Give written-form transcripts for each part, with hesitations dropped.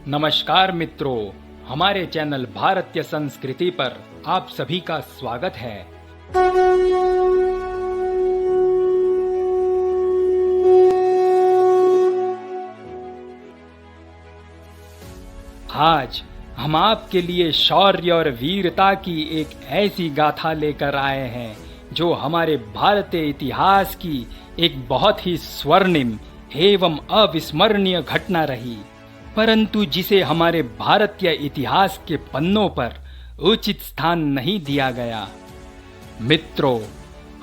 नमस्कार मित्रों, हमारे चैनल भारतीय संस्कृति पर आप सभी का स्वागत है। आज हम आपके लिए शौर्य और वीरता की एक ऐसी गाथा लेकर आए हैं जो हमारे भारतीय इतिहास की एक बहुत ही स्वर्णिम एवं अविस्मरणीय घटना रही, परंतु जिसे हमारे भारतीय इतिहास के पन्नों पर उचित स्थान नहीं दिया गया। मित्रों,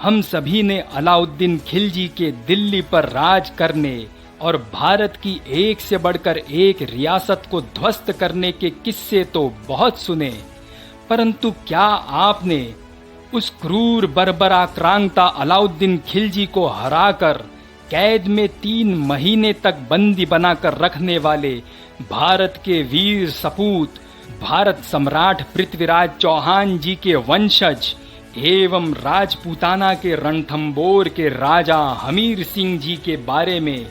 हम सभी ने अलाउद्दीन खिलजी के दिल्ली पर राज करने और भारत की एक से बढ़कर एक रियासत को ध्वस्त करने के किस्से तो बहुत सुने, परंतु क्या आपने उस क्रूर बर्बर आक्रांता अलाउद्दीन खिलजी को हराकर कैद में 3 महीने तक बंदी बनाकर रखने वाले भारत के वीर सपूत भारत सम्राट पृथ्वीराज चौहान जी के वंशज एवं राजपूताना के रणथंबोर के राजा हमीर सिंह जी के बारे में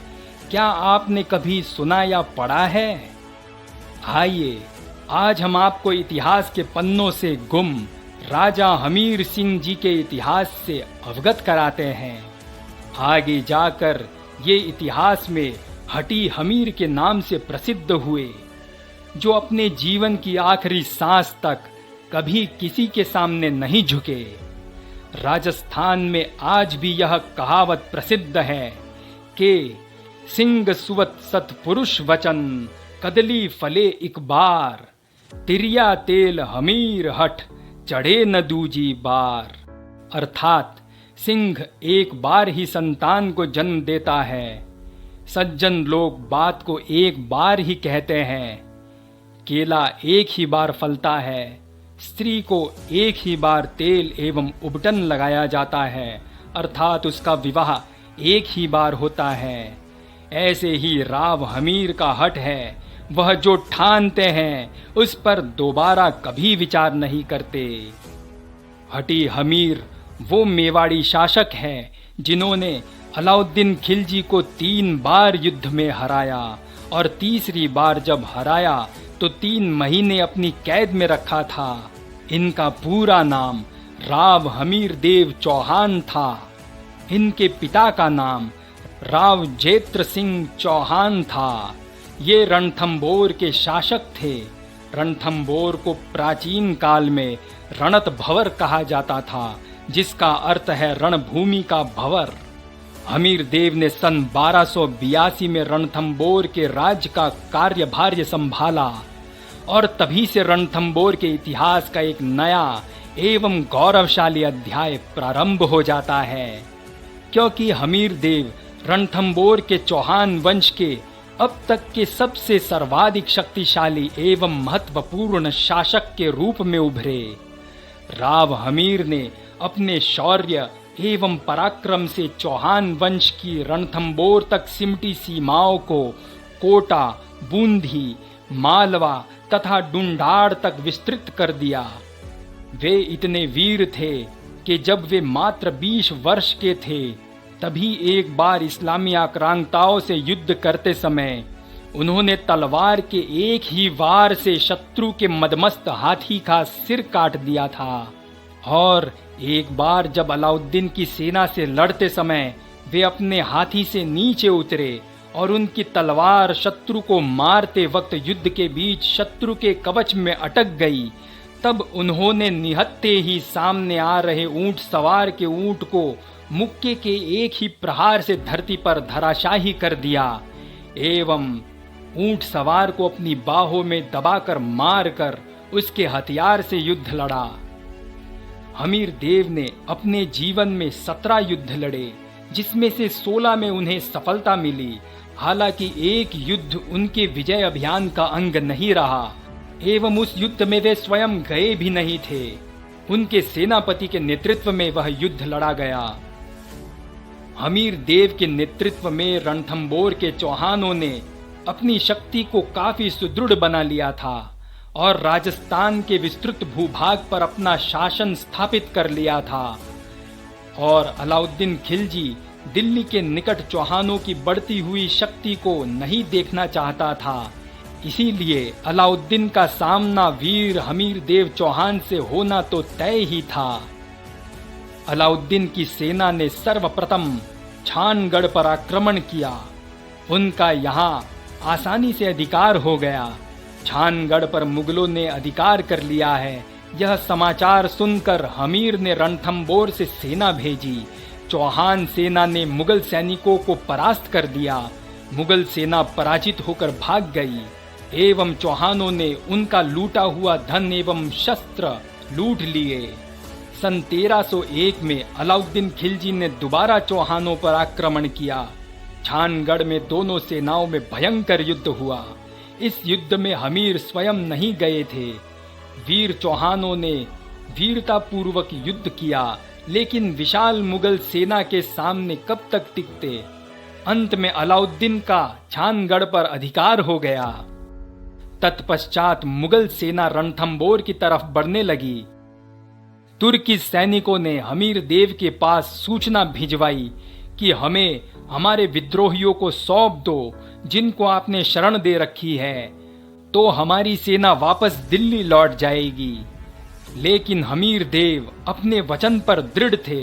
क्या आपने कभी सुना या पढ़ा है? आइए, आज हम आपको इतिहास के पन्नों से गुम राजा हमीर सिंह जी के इतिहास से अवगत कराते हैं। आगे जाकर ये इतिहास में हटी हमीर के नाम से प्रसिद्ध हुए, जो अपने जीवन की आखिरी सांस तक कभी किसी के सामने नहीं झुके। राजस्थान में आज भी यह कहावत प्रसिद्ध है कि सिंह सुवत सतपुरुष वचन कदली फले इक बार, तिरिया तेल हमीर हठ चढ़े न दूजी बार। अर्थात सिंह एक बार ही संतान को जन्म देता है, सज्जन लोग बात को एक बार ही कहते हैं, केला एक ही बार फलता है, स्त्री को एक ही बार तेल एवं उबटन लगाया जाता है, अर्थात उसका विवाह एक ही बार होता है। ऐसे ही राव हमीर का हठ है, वह जो ठानते हैं उस पर दोबारा कभी विचार नहीं करते। हटी हमीर वो मेवाड़ी शासक हैं जिन्होंने अलाउद्दीन खिलजी को 3 बार युद्ध में हराया और तीसरी बार जब हराया तो 3 महीने अपनी कैद में रखा था। इनका पूरा नाम राव हमीर देव चौहान था। इनके पिता का नाम राव जेत्र सिंह चौहान था। ये रणथंबोर के शासक थे। रणथंबोर को प्राचीन काल में रणत भवर कहा जाता था, जिसका अर्थ है रणभूमि का भवर। हमीर देव ने सन 1282 में रणथंबोर के राज्य का कार्यभार संभाला और तभी से रणथंबोर के इतिहास का एक नया एवं गौरवशाली अध्याय प्रारंभ हो जाता है, क्योंकि हमीर देव रणथंबोर के चौहान वंश के अब तक के सबसे सर्वाधिक शक्तिशाली एवं महत्वपूर्ण शासक के रूप में उभरे। राव हमीर ने अपने शौर्य एवं पराक्रम से चौहान वंश की रणथंबोर तक सिमटी सीमाओं को कोटा, बूंदी, मालवा तथा डुंडाड़ तक विस्तृत कर दिया। वे इतने वीर थे कि जब वे मात्र 20 वर्ष के थे तभी एक बार इस्लामी आक्रांताओं से युद्ध करते समय उन्होंने तलवार के एक ही वार से शत्रु के मदमस्त हाथी का सिर काट दिया था। और एक बार जब अलाउद्दीन की सेना से लड़ते समय वे अपने हाथी से नीचे उतरे और उनकी तलवार शत्रु को मारते वक्त युद्ध के बीच शत्रु के कवच में अटक गई, तब उन्होंने निहत्थे ही सामने आ रहे ऊंट सवार के ऊंट को मुक्के के एक ही प्रहार से धरती पर धराशाही कर दिया एवं ऊंट सवार को अपनी बाहों में दबाकर मारकर उसके हथियार से युद्ध लड़ा। हमीर देव ने अपने जीवन में 17 युद्ध लड़े, जिसमें से 16 में उन्हें सफलता मिली। हालांकि एक युद्ध उनके विजय अभियान का अंग नहीं रहा एवं उस युद्ध में वे स्वयं गए भी नहीं थे। उनके सेनापति के नेतृत्व में वह युद्ध लड़ा गया। हमीर देव के नेतृत्व में रणथंबोर के चौहानों ने अपनी शक्ति को काफी सुदृढ़ बना लिया था और राजस्थान के विस्तृत भूभाग पर अपना शासन स्थापित कर लिया था। और अलाउद्दीन खिलजी दिल्ली के निकट चौहानों की बढ़ती हुई शक्ति को नहीं देखना चाहता था इसीलिए अलाउद्दीन का सामना वीर हमीर देव चौहान से होना तो तय ही था। अलाउद्दीन की सेना ने सर्वप्रथम छानगढ़ पर आक्रमण किया। उनका यहाँ आसानी से अधिकार हो गया। छानगढ़ पर मुगलों ने अधिकार कर लिया है, यह समाचार सुनकर हमीर ने रणथंबोर से सेना भेजी। चौहान सेना ने मुगल सैनिकों को परास्त कर दिया। मुगल सेना पराजित होकर भाग गई एवं चौहानों ने उनका लूटा हुआ धन एवं शस्त्र लूट लिए। सन 1301 में अलाउद्दीन खिलजी ने दोबारा चौहानों पर आक्रमण किया। छानगढ़ में दोनों सेनाओं में भयंकर युद्ध हुआ। इस युद्ध में हमीर स्वयं नहीं गए थे। वीर चौहानों ने वीरतापूर्वक युद्ध किया, लेकिन विशाल मुगल सेना के सामने कब तक टिकते। अंत में अलाउद्दीन का छानगढ़ पर अधिकार हो गया। तत्पश्चात मुगल सेना रणथंबोर की तरफ बढ़ने लगी। तुर्की सैनिकों ने हमीर देव के पास सूचना भिजवाई कि हमें हमारे विद्रोहियों को सौंप दो जिनको आपने शरण दे रखी है, तो हमारी सेना वापस दिल्ली लौट जाएगी। लेकिन हमीर देव अपने वचन पर दृढ़ थे।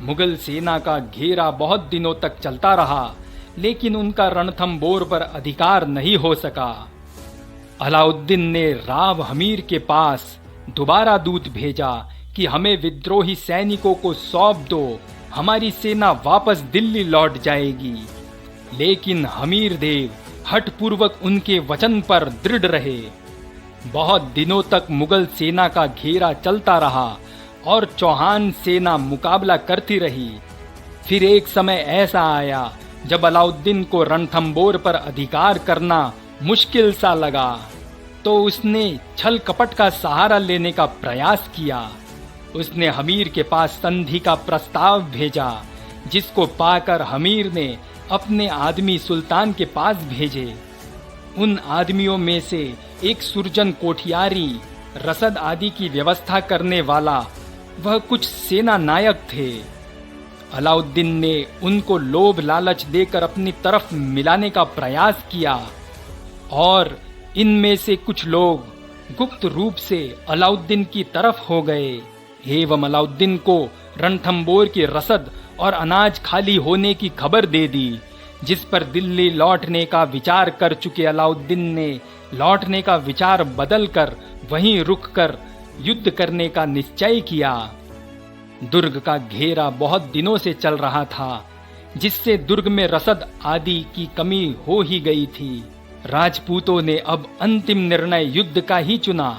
मुगल सेना का घेरा बहुत दिनों तक चलता रहा, लेकिन उनका रणथंबोर पर अधिकार नहीं हो सका। अलाउद्दीन ने राव हमीर के पास दोबारा दूत भेजा कि हमें विद्रोही सैनिकों को सौंप दो, हमारी सेना वापस दिल्ली लौट जाएगी। लेकिन हमीर देव हठपूर्वक उनके वचन पर दृढ़ रहे। बहुत दिनों तक मुगल सेना का घेरा चलता रहा और चौहान सेना मुकाबला करती रही। फिर एक समय ऐसा आया जब अलाउद्दीन को रणथंबोर पर अधिकार करना मुश्किल सा लगा, तो उसने छल कपट का सहारा लेने का प्रयास किया। उसने हमीर के पास संधि का प्रस्ताव भेजा, जिसको पाकर हमीर ने अपने आदमी सुल्तान के पास भेजे। उन आदमियों में से एक सुरजन कोठियारी, रसद आदि की व्यवस्था करने वाला, वह कुछ सेना नायक थे। अलाउद्दीन ने उनको लोभ लालच देकर अपनी तरफ मिलाने का प्रयास किया और इनमें से कुछ लोग गुप्त रूप से अलाउद्दीन की तरफ हो गए एवं अलाउद्दीन को रणथंबोर की रसद और अनाज खाली होने की खबर दे दी, जिस पर दिल्ली लौटने का विचार कर चुके अलाउद्दीन ने लौटने का विचार बदलकर वहीं रुककर युद्ध करने का निश्चय किया। दुर्ग का घेरा बहुत दिनों से चल रहा था, जिससे दुर्ग में रसद आदि की कमी हो ही गई थी। राजपूतों ने अब अंतिम निर्णय युद्ध का ही चुना।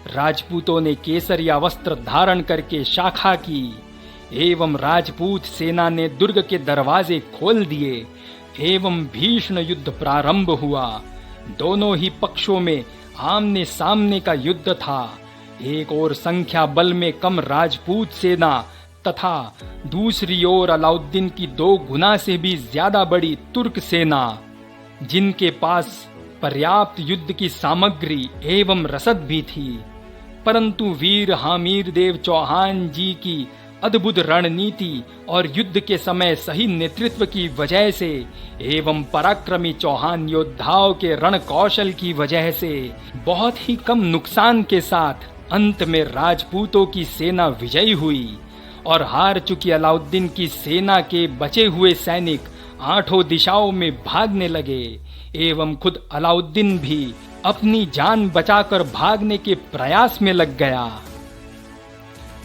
राजपूतों ने केसरिया वस्त्र धारण करके शाखा की एवं राजपूत सेना ने दुर्ग के दरवाजे खोल दिए एवं भीषण युद्ध प्रारंभ हुआ। दोनों ही पक्षों में आमने सामने का युद्ध था। एक ओर संख्या बल में कम राजपूत सेना तथा दूसरी ओर अलाउद्दीन की 2 गुना से भी ज्यादा बड़ी तुर्क सेना, जिनके पास पर्याप्त युद्ध की सामग्री एवं रसद भी थी। परंतु वीर हमीर देव चौहान जी की अद्भुत रणनीति और युद्ध के समय सही नेतृत्व की वजह से एवं पराक्रमी चौहान योद्धाओं के रण कौशल की वजह से बहुत ही कम नुकसान के साथ अंत में राजपूतों की सेना विजयी हुई और हार चुकी अलाउद्दीन की सेना के बचे हुए सैनिक 8 दिशाओं में भागने लगे एवं खुद अलाउद्दीन भी अपनी जान बचाकर भागने के प्रयास में लग गया।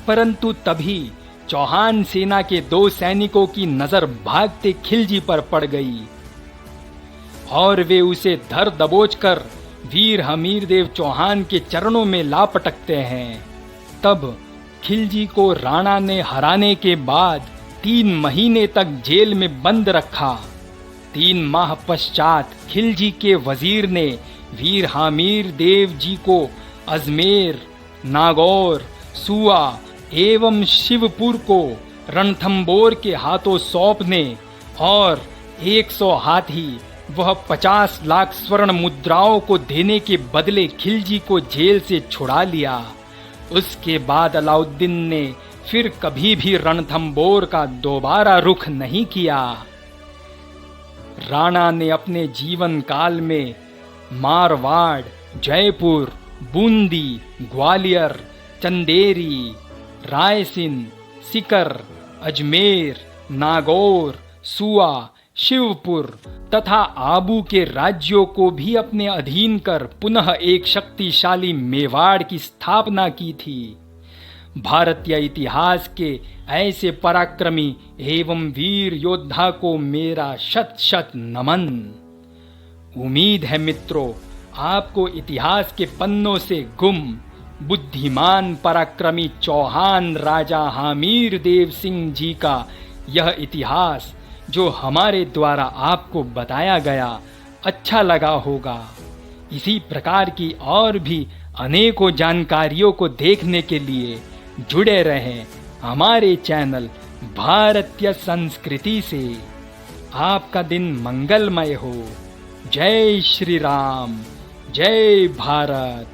परंतु तभी चौहान सेना के 2 सैनिकों की नजर भागते खिलजी पर पड़ गई और वे उसे धर दबोच कर वीर हमीर देव चौहान के चरणों में ला पटकते हैं। तब खिलजी को राणा ने हराने के बाद 3 महीने तक जेल में बंद रखा। 3 माह पश्चात खिलजी के वजीर ने वीर हमीर देव जी को अजमेर, नागौर, सुआ एवं शिवपुर को रणथंबोर के हाथों सौंपने और 100 हाथी वह 50 लाख स्वर्ण मुद्राओं को देने के बदले खिलजी को जेल से छुड़ा लिया। उसके बाद अलाउद्दीन ने फिर कभी भी रणथंबोर का दोबारा रुख नहीं किया। राणा ने अपने जीवन काल में मारवाड़, जयपुर, बूंदी, ग्वालियर, चंदेरी, रायसेन, सीकर, अजमेर, नागौर, सुआ, शिवपुर तथा आबू के राज्यों को भी अपने अधीन कर पुनः एक शक्तिशाली मेवाड़ की स्थापना की थी। भारतीय इतिहास के ऐसे पराक्रमी एवं वीर योद्धा को मेरा शत शत नमन। उम्मीद है मित्रों, आपको इतिहास के पन्नों से गुम बुद्धिमान पराक्रमी चौहान राजा हामिर देव सिंह जी का यह इतिहास जो हमारे द्वारा आपको बताया गया अच्छा लगा होगा। इसी प्रकार की और भी अनेकों जानकारियों को देखने के लिए जुड़े रहें हमारे चैनल भारतीय संस्कृति से। आपका दिन मंगलमय हो। जय श्री राम, जय भारत।